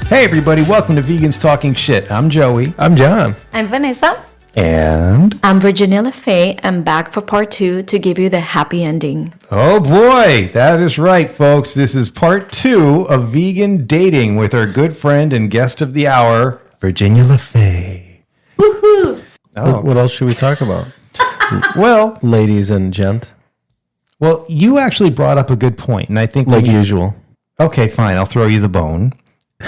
Hey everybody, welcome to Vegans Talking Shit. I'm Joey. I'm John. I'm Vanessa. And... I'm Virginia Faye. I'm back for part 2 to give you the happy ending. oh boy, that is right, folks. This is part 2 of Vegan Dating with our good friend and guest of the hour, Virginia LaFay. Woohoo! Oh, What else should we talk about? well, Ladies and gent, you actually brought up a good point, and I think... like usual. Okay, fine, I'll throw you the bone,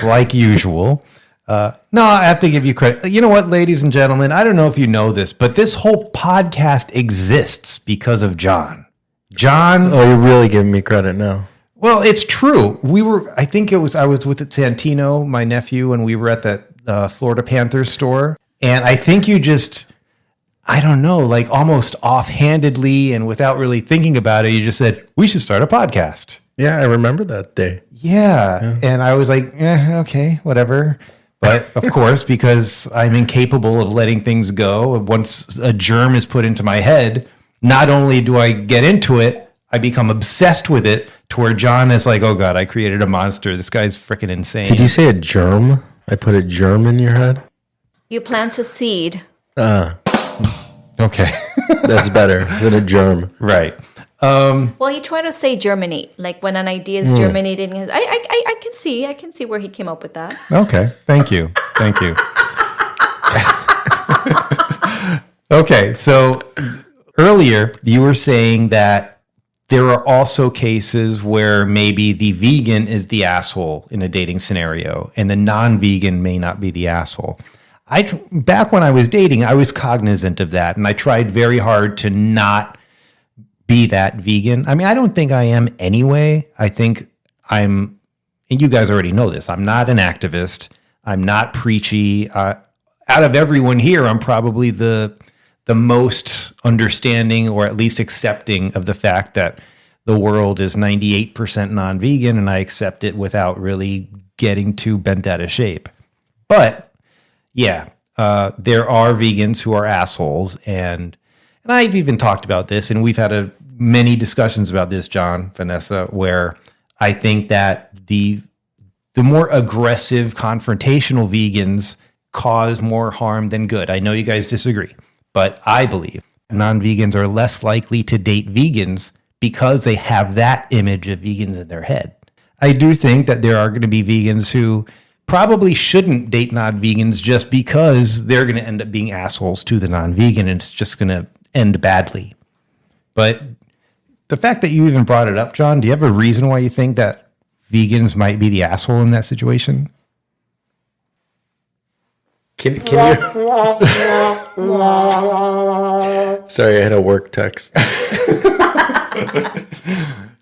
like usual. No, I have to give you credit. You know what, ladies and gentlemen? I don't know if you know this, but this whole podcast exists because of John. John... Oh, you're really giving me credit now. Well, it's true. I was with Santino, my nephew, and we were at that Florida Panthers store. And I think you just, I don't know, like almost offhandedly and without really thinking about it, you just said, we should start a podcast. Yeah, I remember that day. Yeah. And I was like, okay, whatever. But of course, because I'm incapable of letting things go, once a germ is put into my head, not only do I get into it, I become obsessed with it to where John is like, oh God, I created a monster. This guy's freaking insane. Did you say a germ? I put a germ in your head? You plant a seed. Okay. That's better than a germ. Right. Well, he tried to say germinate, like when an idea is germinating. I can see where he came up with that. Okay. Thank you. Okay. So earlier you were saying that there are also cases where maybe the vegan is the asshole in a dating scenario and the non-vegan may not be the asshole. Back when I was dating, I was cognizant of that and I tried very hard to not be that vegan. I mean, I don't think I am anyway. I think and you guys already know this, I'm not an activist. I'm not preachy. Out of everyone here, I'm probably the most understanding or at least accepting of the fact that the world is 98% non-vegan and I accept it without really getting too bent out of shape. But yeah, there are vegans who are assholes and I've even talked about this and we've had many discussions about this, John, Vanessa, where I think that the more aggressive confrontational vegans cause more harm than good. I know you guys disagree, but I believe non-vegans are less likely to date vegans because they have that image of vegans in their head. I do think that there are going to be vegans who probably shouldn't date non-vegans just because they're going to end up being assholes to the non-vegan and it's just going to end badly. But the fact that you even brought it up, John, do you have a reason why you think that vegans might be the asshole in that situation? Can you? Sorry, I had a work text.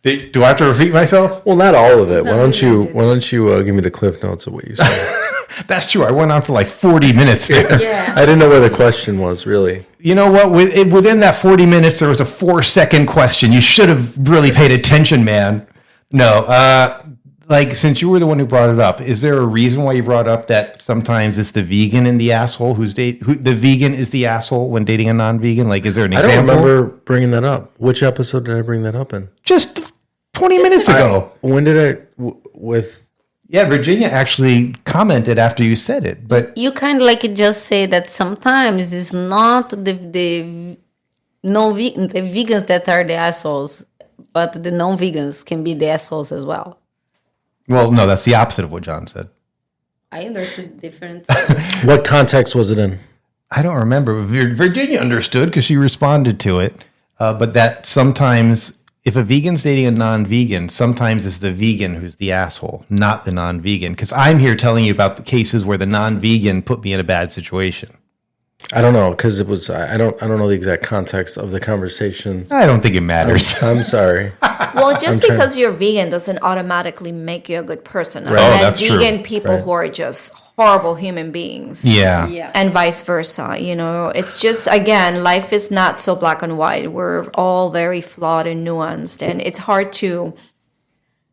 Do I have to repeat myself? Well, not all of it. Why don't you give me the cliff notes of what you said? That's true. I went on for like 40 minutes there. Yeah. I didn't know where the question was, really. You know what? Within that 40 minutes, there was a 4-second question. You should have really paid attention, man. No, since you were the one who brought it up, is there a reason why you brought up that sometimes it's the vegan and the asshole the vegan is the asshole when dating a non-vegan? Like, is there an example? I don't remember bringing that up. Which episode did I bring that up in? Just 20 minutes ago. When did with... Yeah, Virginia actually commented after you said it, but you kind of just say that sometimes it's not the vegans that are the assholes, but the non-vegans can be the assholes as well. Well, no, that's the opposite of what John said. I understood different. What context was it in? I don't remember. Virginia understood because she responded to it, but that sometimes if a vegan's dating a non-vegan, sometimes it's the vegan who's the asshole, not the non-vegan. Because I'm here telling you about the cases where the non-vegan put me in a bad situation. I don't know because it was. I don't know the exact context of the conversation. I don't think it matters. I'm sorry. Well, just because you're vegan doesn't automatically make you a good person. Right. I've met That's vegan true. people Right. who are just horrible human beings. Yeah. And vice versa. It's just, again, life is not so black and white. We're all very flawed and nuanced, and it's hard to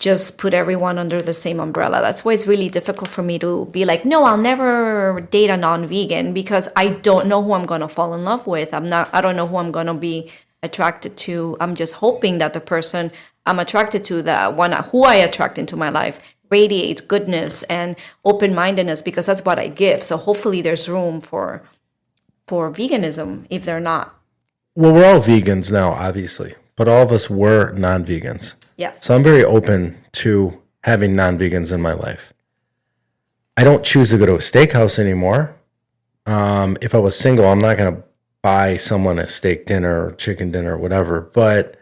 just put everyone under the same umbrella. That's why it's really difficult for me to be like, no, I'll never date a non-vegan because I don't know who I'm going to fall in love with. I don't know who I'm going to be attracted to. I'm just hoping that the person I'm attracted to, the one who I attract into my life, radiates goodness and open-mindedness because that's what I give. So hopefully there's room for veganism if they're not. Well, we're all vegans now, obviously, but all of us were non-vegans. Yes. So I'm very open to having non-vegans in my life. I don't choose to go to a steakhouse anymore. If I was single, I'm not going to buy someone a steak dinner or chicken dinner or whatever, but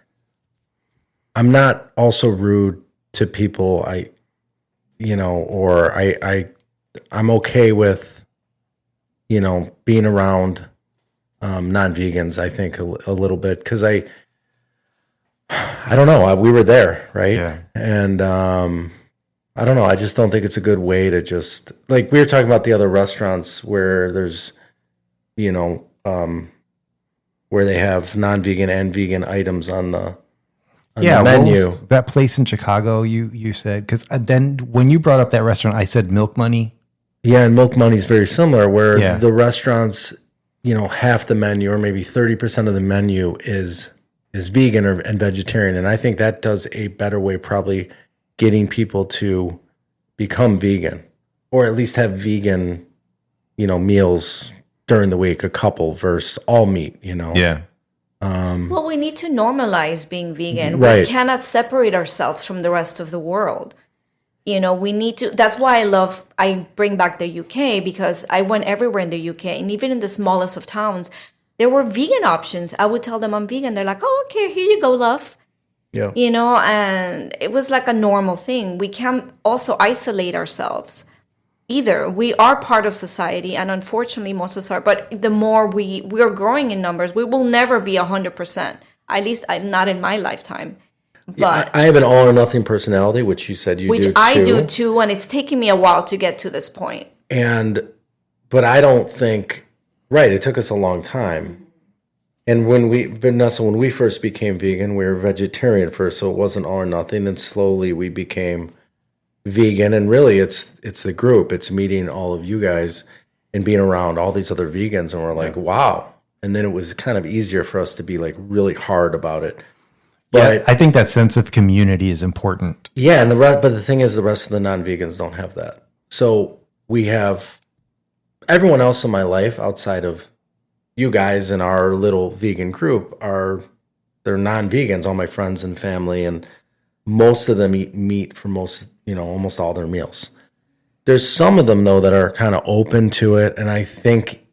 I'm not also rude to people. I'm okay with, being around non-vegans, I think a little bit, because I don't know, we were there, right? Yeah. And I don't know, I just don't think it's a good way to just, like we were talking about the other restaurants where there's, where they have non-vegan and vegan items on the What menu. was that place in Chicago you said? Because then when you brought up that restaurant, I said Milk Money. Yeah, and Milk Money's very similar, where Yeah. the restaurants, half the menu or maybe 30% of the menu is vegan and vegetarian. And I think that does a better way probably getting people to become vegan or at least have vegan, meals during the week, a couple versus all meat, Yeah. Well, we need to normalize being vegan. We Right. cannot separate ourselves from the rest of the world. We need to. That's why I bring back the UK, because I went everywhere in the UK, and even in the smallest of towns, there were vegan options. I would tell them I'm vegan. They're like, oh, okay, here you go, love. Yeah. And it was like a normal thing. We can't also isolate ourselves either. We are part of society, and unfortunately, most of us are. But the more we are growing in numbers, we will never be 100%. At least not in my lifetime. But I have an all or nothing personality, which you said you which do too. I do too, and it's taken me a while to get to this point. But I don't think, right, it took us a long time. And Vanessa, when we first became vegan, we were vegetarian first, so it wasn't all or nothing. And slowly we became vegan. And really it's the group. It's meeting all of you guys and being around all these other vegans. And we're like, wow. And then it was kind of easier for us to be like really hard about it. But I think that sense of community is important. yeah, and but the thing is, the rest of the non-vegans don't have that. So we have everyone else in my life outside of you guys and our little vegan group they're non-vegans. All my friends and family, and most of them eat meat for almost all their meals. There's some of them though that are kind of open to it, and I think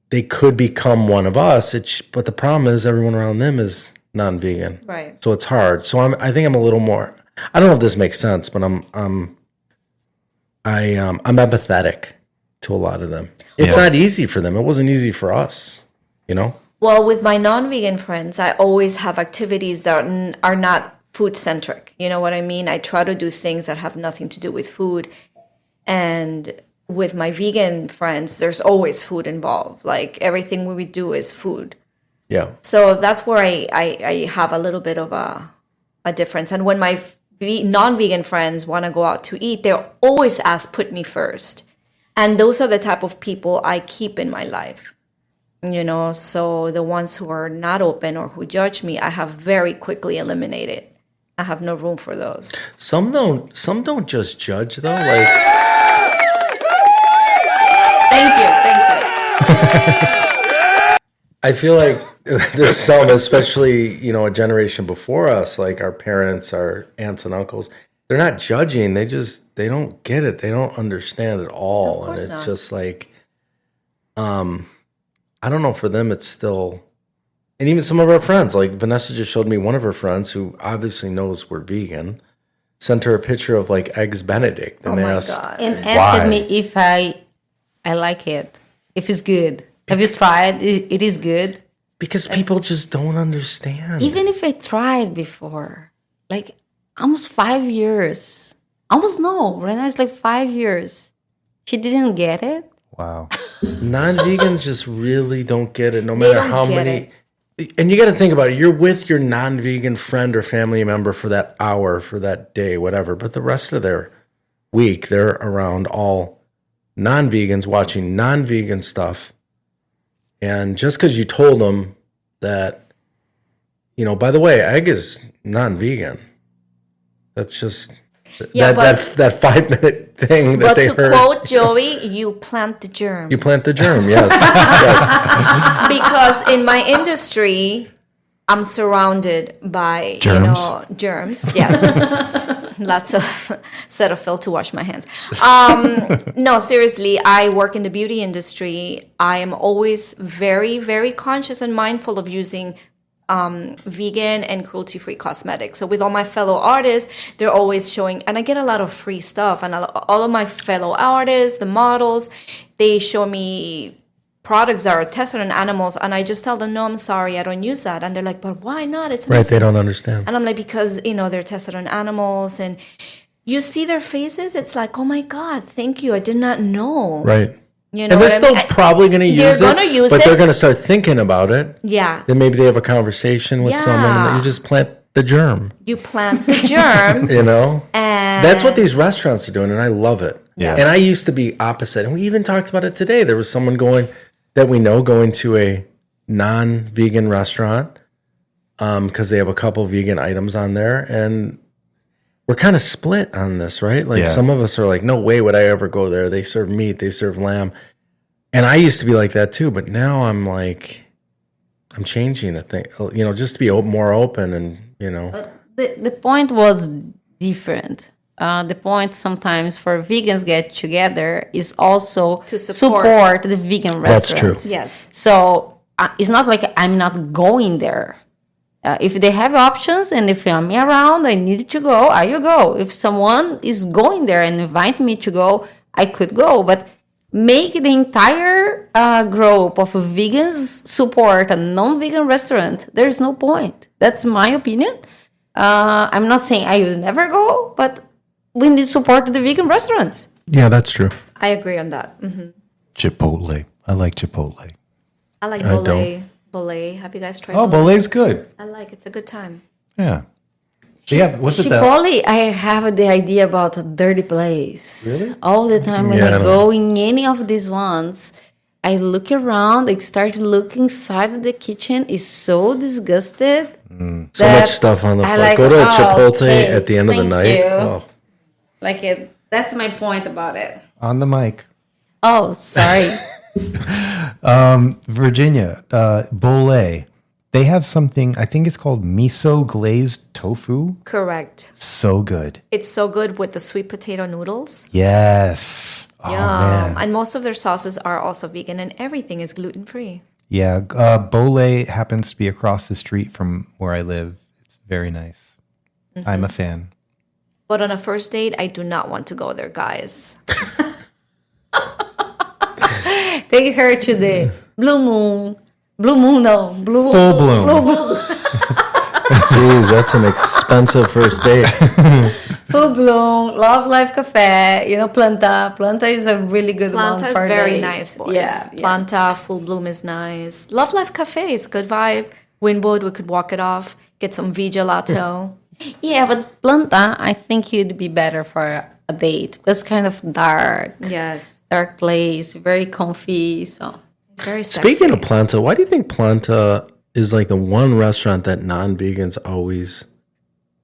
they could become one of us. But the problem is everyone around them is non-vegan, Right. so it's hard. So I think I'm a little more. I don't know if this makes sense, but I'm empathetic to a lot of them. It's Yeah. not easy for them. It wasn't easy for us, Well, with my non-vegan friends, I always have activities that are not food-centric. You know what I mean? I try to do things that have nothing to do with food. And with my vegan friends, there's always food involved. Like everything we do is food. Yeah. So that's where I have a little bit of a difference. And when my non-vegan friends want to go out to eat, they always ask, put me first. And those are the type of people I keep in my life. So the ones who are not open or who judge me, I have very quickly eliminated. I have no room for those. Some don't just judge though. Like Thank you. I feel like there's some, especially, a generation before us, like our parents, our aunts and uncles, they're not judging. They don't get it. They don't understand at all. Of course And it's not. just like, I don't know, for them, it's still, and even some of our friends, like Vanessa just showed me one of her friends who obviously knows we're vegan, sent her a picture of like eggs Benedict and Oh my asked, God. And asked Why? me if I like it, if it's good. Have you tried? It is good. because people just don't understand. Even if I tried before, like almost 5 years. Almost no, right now it's like 5 years. She didn't get it. Wow. Non-vegans just really don't get it, no They matter don't how get many. And you got to think about it. You're with your non-vegan friend or family member for that hour, for that day, whatever. But the rest of their week, they're around all non-vegans watching non-vegan stuff. And just because you told them that, by the way, egg is non-vegan. That's just Yeah, that 5-minute thing that but they to heard. quote Joey, you plant the germ. You plant the germ, yes. Yes. Because in my industry, I'm surrounded by Germs? germs. Yes, lots of Cetaphil to wash my hands. No, seriously, I work in the beauty industry. I am always very, very conscious and mindful of using vegan and cruelty-free cosmetics. So with all my fellow artists, they're always showing, and I get a lot of free stuff. And all of my fellow artists, the models, they show me products that are tested on animals, and I just tell them, no, I'm sorry, I don't use that. And they're like, but why not? It's Right, amazing. they don't understand. And I'm like, because, they're tested on animals, and you see their faces, it's like, oh my God, thank you, I did not know. Right. You know And they're what I still mean? probably going to use They're it, gonna use but it. they're going to start thinking about it. Yeah, Then maybe they have a conversation with someone, and Yeah. you just plant the germ, you plant the germ, you know? and That's what these restaurants are doing, and I love it. Yeah. And I used to be opposite, and we even talked about it today. There was someone going to a non-vegan restaurant because they have a couple vegan items on there, and we're kind of split on this, right? Like Yeah. some of us are like, no way would I ever go there. They serve meat, they serve lamb, and I used to be like that too. But now I'm like, I'm changing the thing, just to be more open, and The point was different. The point sometimes for vegans get together is also To support. support. The vegan That's true. restaurants. Yes. So it's not like I'm not going there. If they have options and if I'm around, I need to go, I will go. If someone is going there and invite me to go, I could go. But make the entire group of vegans support a non-vegan restaurant. There's no point. That's my opinion. I'm not saying I will never go, but we need to support the vegan restaurants. yeah, that's true. I agree on that. Chipotle. I like Chipotle. I like I Bolé. don't. Bolé. Have you guys tried Oh, Bolé? Bole's good. I like it's a good time. Yeah. They have, what's it, the Chipotle, I have the idea about a dirty place. Really? All the time when Yeah, I I don't go in any of these ones, I look around, I start looking inside of the kitchen. It's so disgusted. So much stuff on the I floor. like, Go to a oh, Chipotle okay, at the end of the thank night. you. Oh. Like it. That's my point about it. on the mic? Oh, sorry. Virginia, Bole. They have something, I think it's called miso glazed tofu. Correct. So good. It's so good with the sweet potato noodles. Yes. Oh, man. And most of their sauces are also vegan, and everything is gluten free. Yeah. Bole happens to be across the street from where I live. It's very nice. I'm a fan. But on a first date, I do not want to go there, guys. Take her to the Blue Moon. Blue Moon, no. Blue Full bloom. Jeez, that's an expensive first date. Full Bloom, Love Life Cafe, Planta. Planta is a really good Planta one is for very dates. nice, boys. Yeah, yeah. Planta, Full Bloom is nice. Love Life Cafe is good vibe. Winwood, we could walk it off, get some V gelato. Yeah, but Planta, I think you'd be better for a date because it's kind of dark place, very comfy. So It's very sexy. Speaking of Planta, why do you think Planta is like the one restaurant that non-vegans always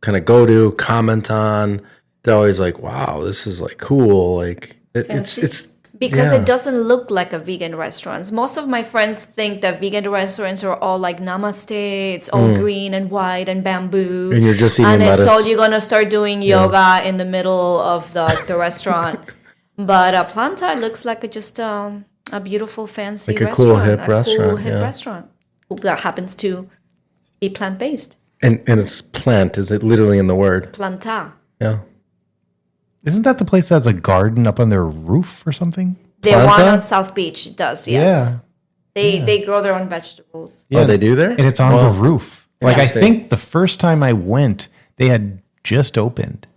kind of go to, comment on? They're always like, "Wow, this is like cool." Like it's Because yeah. it doesn't look like a vegan restaurant. Most of my friends think that vegan restaurants are all like namaste, it's all green and white and bamboo. And you're just eating and it's lettuce. all you're gonna start doing yoga in the middle of the restaurant. But Planta looks like just a beautiful, fancy Like a restaurant. cool, hip restaurant, Cool, hip yeah. restaurant that happens to be plant-based. and it's plant. Is it literally in the word? Planta. Yeah. Isn't that the place that has a garden up on their roof or something? The Planta? one on South Beach does, yes. They grow their own vegetables. Yeah. Oh, they do there? And it's on the roof. Like, I Interesting. think the first time I went, they had just opened.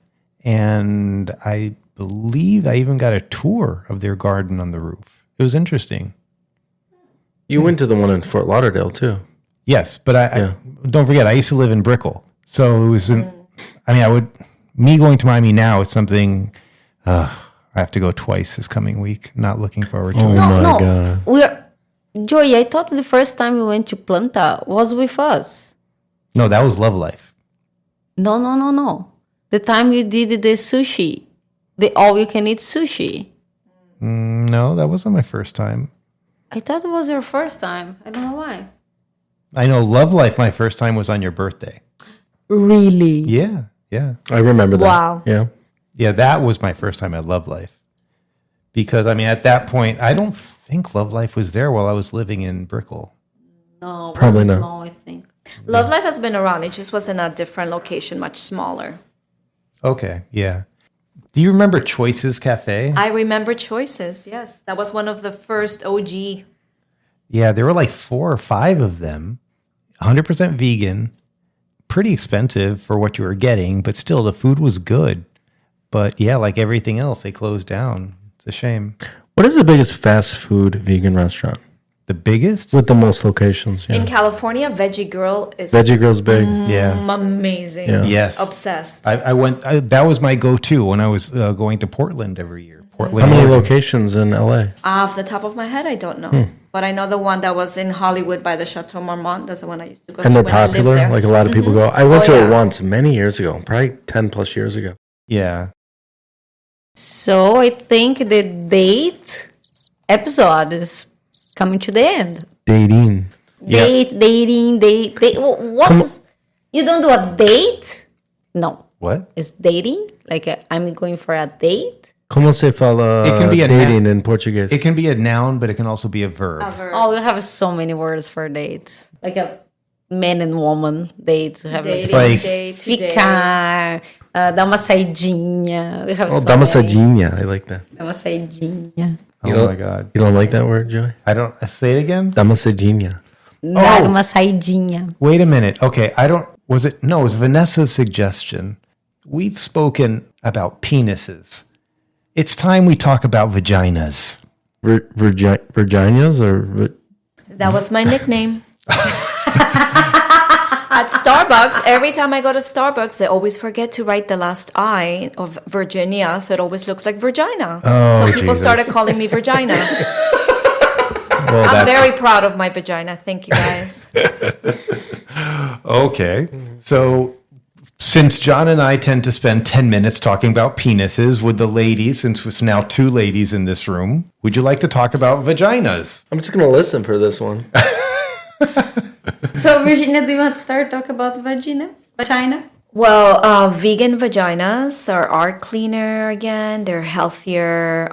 And I believe I even got a tour of their garden on the roof. It was interesting. You went to the one in Fort Lauderdale too. Yes, but I don't forget, I used to live in Brickell. So it was, me going to Miami now, it's something, I have to go twice this coming week. Not looking forward to it. my God. we're Joey. I thought the first time we went to Planta was with us. No, that was Love Life. No. The time you did the sushi, the all-you-can-eat sushi. No, that wasn't my first time. I thought it was your first time. I don't know why. I know Love Life, my first time was on your birthday. Really? Yeah, yeah. I remember that. Wow. Yeah. Yeah, that was my first time at Love Life. Because, I mean, at that point, I don't think Love Life was there while I was living in Brickell. No, it Probably was not. small, I think. Love Life has been around. It just was in a different location, much smaller. Okay, yeah. Do you remember Choices Cafe? I remember Choices. Yes, that was one of the first OG. Yeah, there were like 4 or 5 of them. 100% vegan. Pretty expensive for what you were getting, but still the food was good. But yeah, like everything else, they closed down. It's a shame. What is the biggest fast food vegan restaurant The biggest? with the most locations? Yeah. In California, Veggie Girl is Veggie Grill's big. Yeah. amazing. Yeah. Yes. Obsessed. I went, that was my go-to when I was going to Portland every year. Portland. How many Oregon. locations in LA? Off the top of my head, I don't know. But I know the one that was in Hollywood by the Chateau Marmont. That's the one I used to go And to they're when I lived popular. there. Like a lot of people go. I went Oh, to yeah. it once many years ago, probably 10 plus years ago. Yeah. So I think the date episode is coming to the end. Dating. Yeah. Date. What Come is, you don't do a date? No. What? It's dating? Like I'm going for a date? Como se fala It can be a dating in Portuguese? It can be a noun, but it can also be a verb. Oh, you have so many words for dates. Like a man and woman dates. You have Dating, like day to day. ficar, dar uma saidinha. We have Oh, so dá uma many. saidinha. I like that. Dar uma saidinha. Oh my God. You don't like that word, Joey? I don't, say it again? Dá uma saidinha. Dar uma saidinha. Wait a minute. Okay. It was Vanessa's suggestion. We've spoken about penises. It's time we talk about vaginas. Virginias or That was my nickname. At Starbucks, every time I go to Starbucks, they always forget to write the last I of Virginia, so it always looks like Virginia. So people Jesus. started calling me Virginia. Well, I'm very proud of my vagina. Thank you, guys. okay. So, since John and I tend to spend 10 minutes talking about penises, would the ladies, since it's now 2 ladies in this room, would you like to talk about vaginas? I'm just going to listen for this one. So, Virginia, do you want to start talk about vagina? Well, vegan vaginas are cleaner again. They're healthier.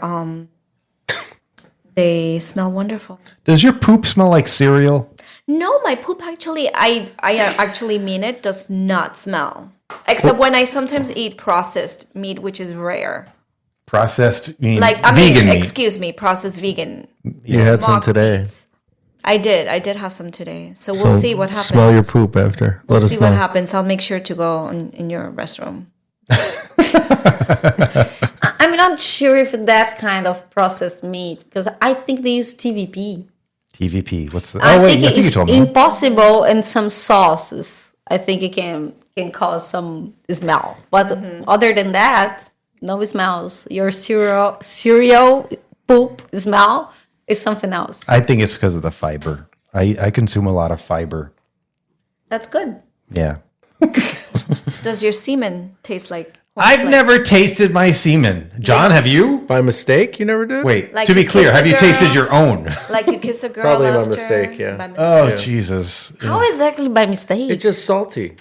They smell wonderful. Does your poop smell like cereal? No, my poop actually, I actually mean it, does not smell. Except when I sometimes eat processed meat, which is rare. Processed, you mean Like, vegan meat. excuse me, processed vegan. You had some mock today. meats. I did have some today. So we'll see what happens. Smell your poop after. We'll Let see us what know. happens. I'll make sure to go in your restroom. I'm not sure if that kind of processed meat, because I think they use TVP. TVP, what's the... I Oh, wait, think I think you it's told me. impossible in some sauces. I think it can cause some smell. But other than that, no smells. Your cereal poop smell is something else. I think it's because of the fiber. I consume a lot of fiber. That's good. Yeah. Does your semen taste like I've cornflakes? never tasted my semen. John, have you? By mistake, you never did? Wait, Like to be you clear, kiss a have you girl? tasted your own? Like you kiss a girl Probably by after, mistake, yeah. by mistake. Oh, Yeah. Jesus. How exactly by mistake? It's just salty.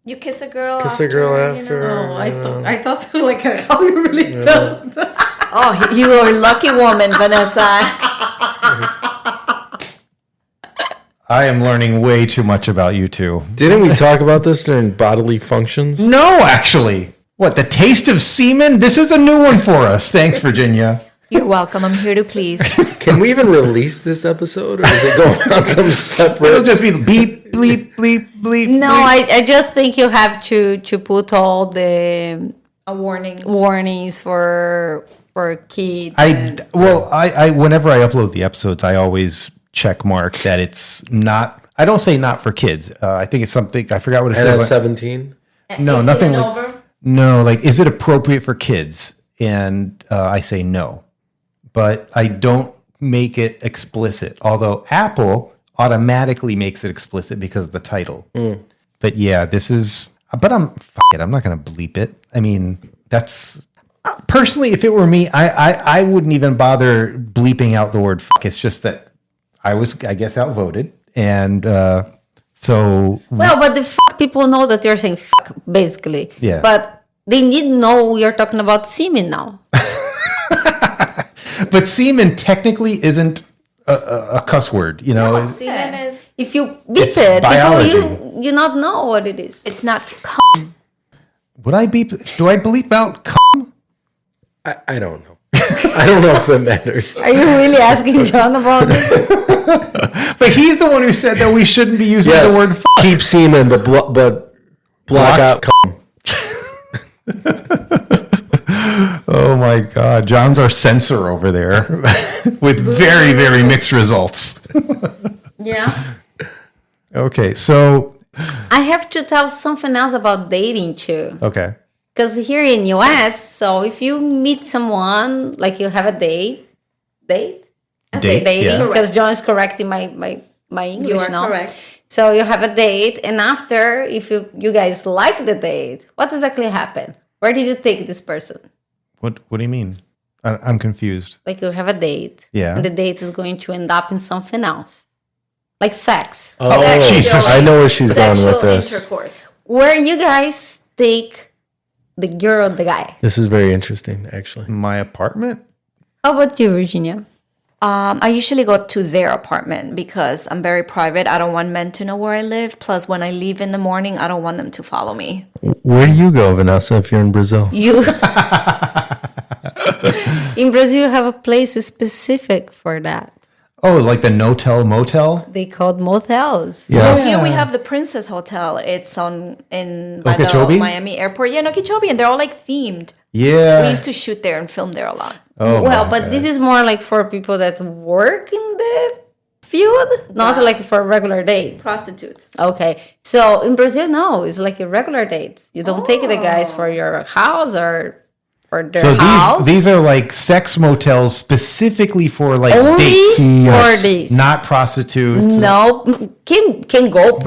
You kiss a girl Kiss after, a girl you after. know. Oh, I thought like how you really does. Oh, you are a lucky woman, Vanessa. I am learning way too much about you two. Didn't we talk about this during bodily functions? No, actually. What, the taste of semen? This is a new one for us. Thanks, Virginia. You're welcome. I'm here to please. Can we even release this episode, or is it going on some It'll separate? just be beep, bleep, bleep, bleep. No, bleep. I just think you have to put all the A warning. warnings for kids. I whenever I upload the episodes, I always check mark that it's not. I don't say not for kids. I think it's something. I forgot what it And says. at 17? No, 18 nothing and like- over? No, like, is it appropriate for kids? And I say no, but I don't make it explicit. Although Apple automatically makes it explicit because of the title. But yeah, this is. But fuck it. I'm not going to bleep it. I mean, that's personally, if it were me, I wouldn't even bother bleeping out the word fuck. It's just that I was, I guess, outvoted. And so, Well, but the fuck people know that you're saying fuck, basically. Yeah. But they need to know you're talking about semen now. but semen technically isn't a cuss word, you know? Semen is, If you beep It's it, biology. people you not know what it is. it's not Would I beep? Do I bleep out? I don't know. I don't know if it matters. Are you really asking John about this? But he's the one who said that we shouldn't be using Yes, the word. keep semen, but block Block. out cum. Oh my God, John's our censor over there, with very very mixed results. Yeah. Okay, so I have to tell something else about dating too. okay, Because here in US, so if you meet someone, like you have a date, Date, dating, yeah. because John is correcting my English You are now. correct. So you have a date, and after, if you guys like the date, what exactly happened? Where did you take this person? what do you mean? I'm confused. Like you have a date, Yeah. and the date is going to end up in something else, like sex. Oh, Jesus. I know where she's going sexual with this. intercourse. Where you guys take the girl, the guy. This is very interesting, actually. My apartment. How about you, Virginia? I usually go to their apartment because I'm very private. I don't want men to know where I live. Plus, when I leave in the morning, I don't want them to follow me. Where do you go, Vanessa, if you're in Brazil? You in Brazil, you have a place specific for that. Oh, like the no-tell motel. They called motels. Yeah. Here we have the Princess Hotel. It's by the Okeechobee? Miami airport. Yeah, in Okeechobee, and they're all like themed. Yeah. We used to shoot there and film there a lot. Oh, Well, my but God. this is more like for people that work in the field, not like for regular dates. Prostitutes. Okay, so in Brazil, no, it's like a regular dates. You don't take the guys for your house or for their So house. these are like sex motels specifically for like Only dates, for this. not prostitutes. No, can go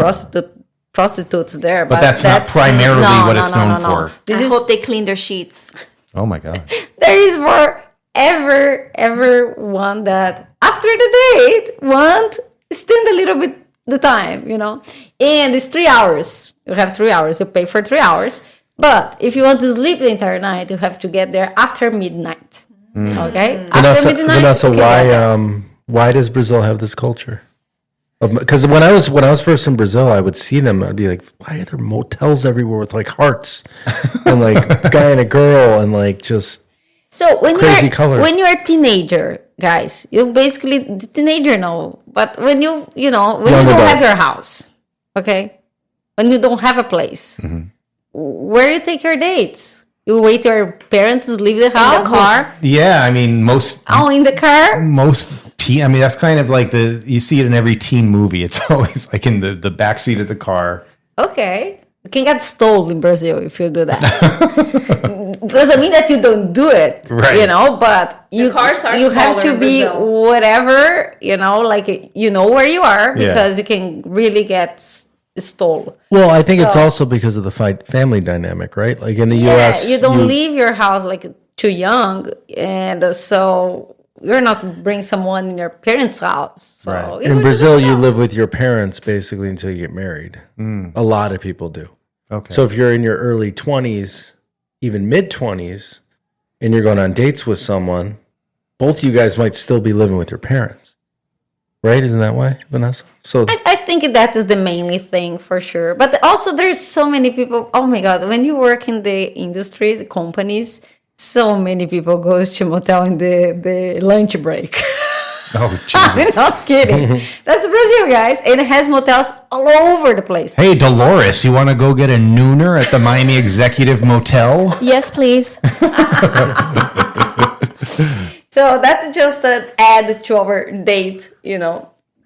prostitutes there, but that's not primarily what it's known for. This I is hope they clean their sheets. Oh my God. there is for ever one that after the date want extend a little bit the time, and it's 3 hours. You have 3 hours. You pay for 3 hours, but if you want to sleep the entire night, you have to get there after midnight. Okay, after midnight. Vanessa, you can get there. why does Brazil have this culture? Because when I was first in Brazil, I would see them. I'd be like, why are there motels everywhere with like hearts and like a guy and a girl and like just So crazy colors. when you're a teenager, guys, you basically the teenager know. But when you when you Young don't adult. have your house, okay, when you don't have a place, where do you take your dates? You wait till your parents leave the house. In the car. Yeah, I mean Oh, in the car. I mean that's kind of like you see it in every teen movie. It's always like in the back seat of the car. Okay, you can get stolen in Brazil if you do that. Doesn't mean that you don't do it, Right. But you cars are you have smaller to in be Brazil. whatever, like you know where you are Yeah. because you can really get stolen. Well, I think it's So- also because of the family dynamic, right? Like in the Yeah, U.S., you don't leave your house like too young, and so you're not bring someone in your parents' house. So Right. you in go to Brazil, the you house. live with your parents basically until you get married. A lot of people do. Okay. So if you're in your early 20s, even mid 20s, and you're going on dates with someone, both you guys might still be living with your parents. Right? Isn't that why, Vanessa? So I think that is the mainly thing for sure. But also there's so many people. Oh my God, when you work in the industry, the companies, so many people goes to motel in the lunch break. oh, Jesus. I'm not kidding. That's Brazil, guys. And it has motels all over the place. Hey, Dolores, you want to go get a nooner at the Miami Executive Motel? Yes, please. So that's just an add to our date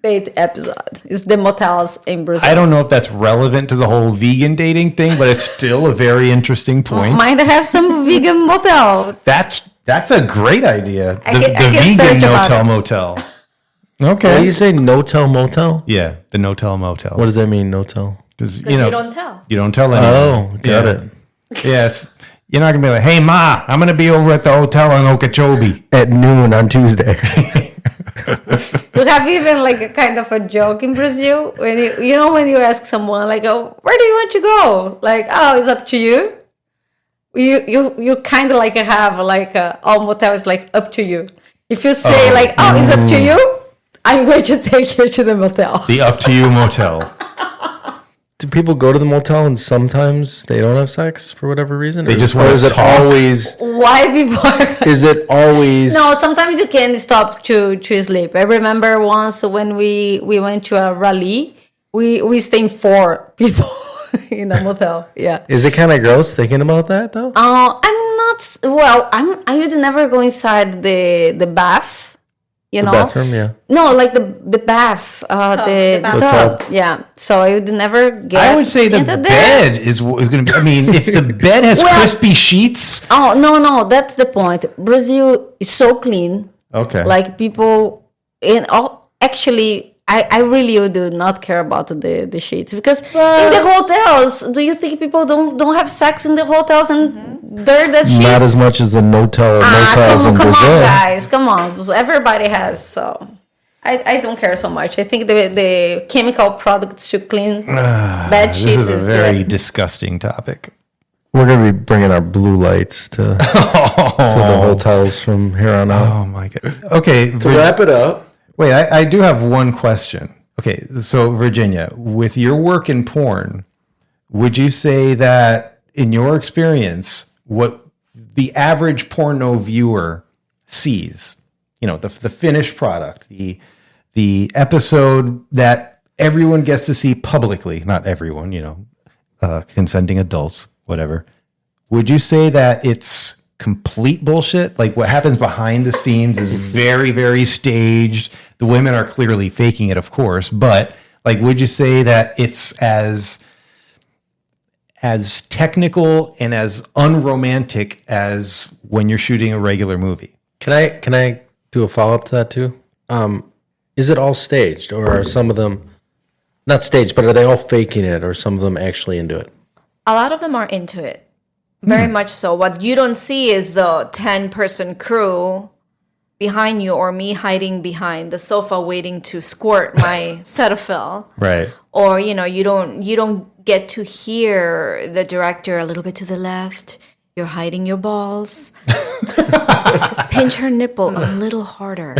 episode. It's the motels in Brazil. I don't know if that's relevant to the whole vegan dating thing, but it's still a very interesting point. Might have some vegan motel. That's a great idea. I The can vegan search about no-tell it. motel. what do Okay. you say? No-tell motel? Yeah, the no-tell motel. What does that mean, no-tell? 'Cause, Because you don't tell. You don't tell anyone. Oh, got it. Yes. You're not gonna be like, hey Ma, I'm gonna be over at the hotel in Okeechobee. At noon on Tuesday. You have even like a kind of a joke in Brazil when when you ask someone like, "Oh, where do you want to go?" Like, "Oh, it's up to you." You kind of like have like all motel is like up to you. If you say like, "Oh, it's up to you," I'm going to take you to the motel. The Up to You Motel. Do people go to the motel and sometimes they don't have sex for whatever reason? They just Or wanna is it talk? always? Why before? Is it always? No, sometimes you can stop to sleep. I remember once when we went to a rally, we stayed 4 people in a motel. Yeah. Is it kind of gross thinking about that though? I'm not. Well, I would never go inside the bath. You The know. bathroom, yeah. No, like the bath, the bath. tub. Yeah. So I would never get. I would say the into there. bed is going to be. I mean, if the bed has Well- crispy sheets. Oh no, that's the point. Brazil is so clean. Okay. Like people actually I really do not care about the sheets because in the hotels, do you think people don't have sex in the hotels and they're the sheets? Not as much as the motels in come Brazil. on, guys, come on. Everybody has, so I don't care so much. I think the chemical products to clean bed This sheets is a very good. disgusting topic. We're gonna be bringing our blue lights to the hotels from here on out. Oh my god. Okay. To wrap it up, Wait, I do have one question. Okay, so Virginia, with your work in porn, would you say that in your experience, what the average porno viewer sees, the finished product, the episode that everyone gets to see publicly, not everyone, consenting adults, whatever, would you say that it's complete bullshit? Like what happens behind the scenes is very, very staged. The women are clearly faking it, of course, but like, would you say that it's as technical and as unromantic as when you're shooting a regular movie? can I do a follow up to that too? Is it all staged, or are some of them not staged, but are they all faking it, or some of them actually into it? A lot of them are into it. Very much so. What you don't see is the 10-person crew behind you or me hiding behind the sofa waiting to squirt my Cetaphil. Right. Or, you don't get to hear the director a little bit to the left. You're hiding your balls. Pinch her nipple a little harder.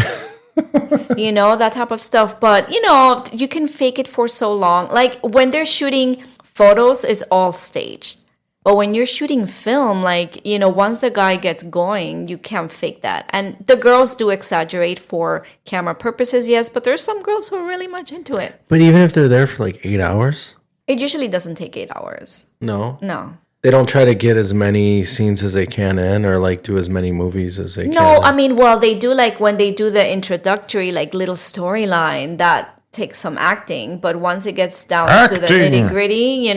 That type of stuff. But, you can fake it for so long. Like when they're shooting photos, is all staged. But when you're shooting film, once the guy gets going, you can't fake that. And the girls do exaggerate for camera purposes, yes, but there's some girls who are really much into it. But even if they're there for like 8 hours, It usually doesn't take 8 hours. no, No. they don't try to get as many scenes as they can in, or like do as many movies as they can. No, I mean, well, they do when they do the introductory, little storyline that takes some acting, but once it gets down to the Acting. nitty gritty,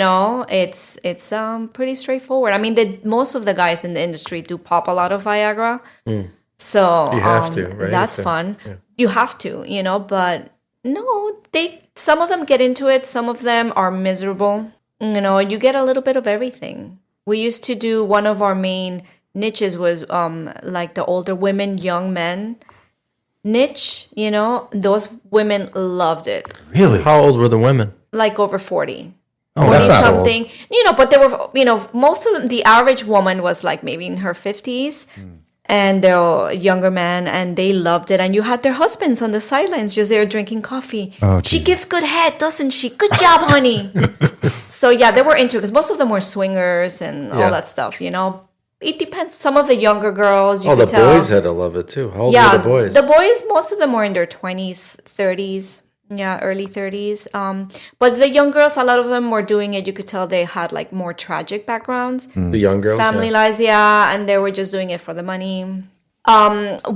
it's pretty straightforward. I mean, most of the guys in the industry do pop a lot of Viagra, so You have to, right? That's So, fun. You have to, but no, some of them get into it. Some of them are miserable. You get a little bit of everything. We used to do one of our main niches was the older women, young men niche. Those women loved it. Really? How old were the women? Like over 40. Oh, 40 that's not old. something. But they were, most of them, the average woman was maybe in her 50s. And the younger man, and they loved it. And you had their husbands on the sidelines just there drinking coffee. Oh, She geez. gives good head, doesn't she? Good job, honey. So, yeah, they were into it because most of them were swingers and all Yeah. that stuff, It depends. Some of the younger girls, you Oh, the could tell. boys had to love it too. How old Yeah, were the boys? the boys, most of them were in their 20s, 30s. Yeah, early 30s. But the young girls, a lot of them were doing it. You could tell they had more tragic backgrounds. The young girls. Family yeah. lives, yeah, and they were just doing it for the money.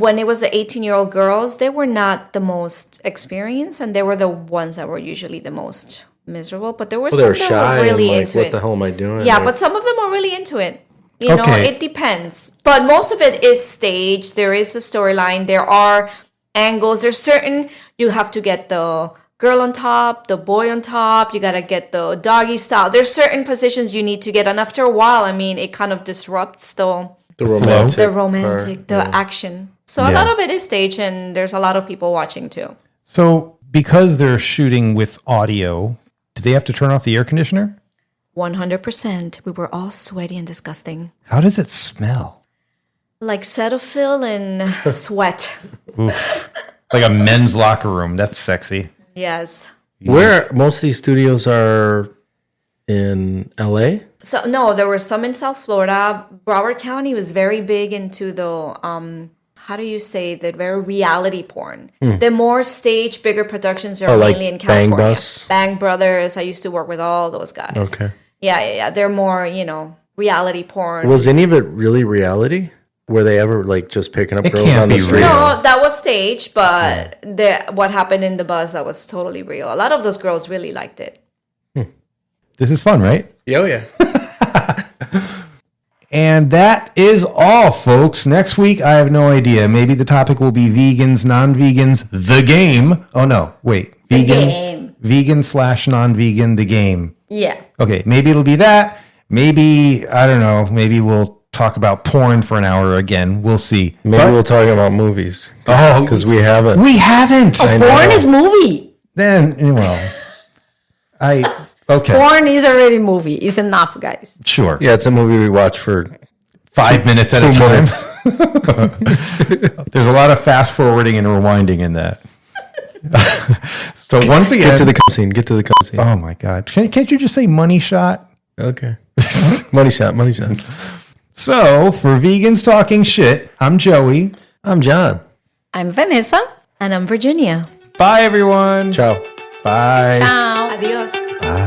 When it was the 18-year-old girls, they were not the most experienced, and they were the ones that were usually the most miserable. But there were Well, they some were that shy were really and like, into what it. the hell am I doing? Yeah, Like, but some of them are really into it. Okay. It depends. But most of it is staged. There is a storyline. There are angles. There's certain, you have to get the girl on top, the boy on top. You gotta get the doggy style. There's certain positions you need to get, and after a while, I mean, it kind of disrupts the romantic, action. So a Yeah. lot of it is staged, and there's a lot of people watching too. So because they're shooting with audio, do they have to turn off the air conditioner? 100%. We were all sweaty and disgusting. How does it smell? Like Cetaphil and sweat. Like a men's locker room. That's sexy. Yes. Where most of these studios are in LA? So no, there were some in South Florida. Broward County was very big into the how do you say that, very reality porn. The more stage, bigger productions are like mainly in Bang California. Bus? Bang Brothers. I used to work with all those guys. Okay. Yeah. They're more, reality porn. Was any of it really reality? Were they ever like just picking up It girls can't on the be street? real. No, that was staged, but what happened in the bus, that was totally real. A lot of those girls really liked it. This is fun, right? Yeah, oh yeah. And that is all, folks. Next week, I have no idea. Maybe the topic will be vegans, non-vegans, the game. Oh, no. Wait. game. Vegan / non-vegan, the game. Yeah. Okay. Maybe it'll be that. Maybe, I don't know. Maybe we'll talk about porn for an hour again. We'll see. Maybe But- we'll talk about movies. Oh, Because we haven't. we haven't. I know. Porn is movie. Then, well, okay. Porn is already movie. It's enough, guys. Sure. Yeah, it's a movie we watch for 5 minutes at a 2 time. minutes. There's a lot of fast forwarding and rewinding in that. So once again, Get to the cum scene. Get to the cum scene. oh my God, can't you just say money shot? Okay. Money shot. Money shot. So for vegans talking shit, I'm Joey. I'm John. I'm Vanessa. And I'm Virginia. Bye everyone. Ciao. Bye. Ciao. Adios. Bye.